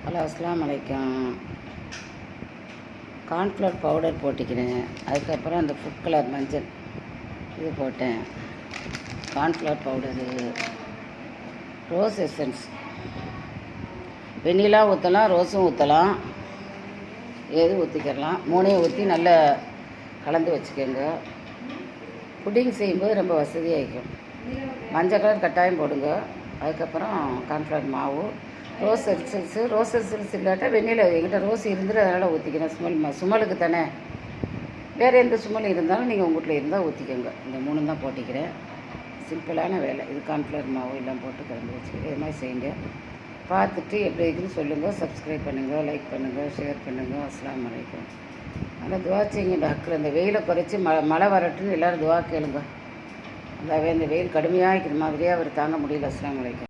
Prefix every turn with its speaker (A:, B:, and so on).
A: Hello, அஸ்ஸலாமு அலைக்கும். Cornflour powder போட்டுக்கிறேன். அதுக்கப்புறம் அந்த ஃபுட் கலர் மஞ்சள் இது போட்டேன். கார்ன்ஃப்ளவர் பவுடரு, ரோஸ் எசன்ஸ், வெண்ணிலா ஊற்றலாம், ரோஸும் ஊற்றலாம், எது ஊற்றிக்கிறலாம். மூணையும் ஊற்றி நல்லா கலந்து வச்சுக்கோங்க. புட்டிங் செய்யும்போது ரொம்ப வசதியாகிக்கும். மஞ்சள் கலர் கட்டாயம் போடுங்க. அதுக்கப்புறம் கார்ன்ஃப்ளவர் மாவு, ரோஸ் எசன்ஸ் இல்லாட்டா வெண்ணிலா, எங்கிட்ட ரோஸ் இருந்துட்டு அதனால் ஊற்றிக்கிறேன். சுமலுக்கு தானே, வேறு எந்த சுமல் இருந்தாலும் நீங்கள் உங்கள் வீட்டில் இருந்தால் ஊற்றிக்கோங்க. இந்த 3 தான் போட்டிக்கிறேன். சிம்பிளான வேலை இது. கார்ன்ஃப்ளவர் மாவு எல்லாம் போட்டு கலந்து வச்சுக்கிறேன். இது மாதிரி செய்யுங்க. பார்த்துட்டு எப்படி இருக்குன்னு சொல்லுங்கள். சப்ஸ்கிரைப் பண்ணுங்கள், லைக் பண்ணுங்கள், ஷேர் பண்ணுங்கள். அஸ்ஸலாமு அலைக்கும். நல்லா துவா செய்யுங்க. டாக்டர் அந்த வெயிலை குறைச்சி மழை வரட்டுன்னு எல்லோரும் துவா கேளுங்க. அந்த வெயில் கடுமையாக இருக்கிற மாதிரியே அவர் தாங்க முடியல. அஸ்ஸலாமு அலைக்கும்.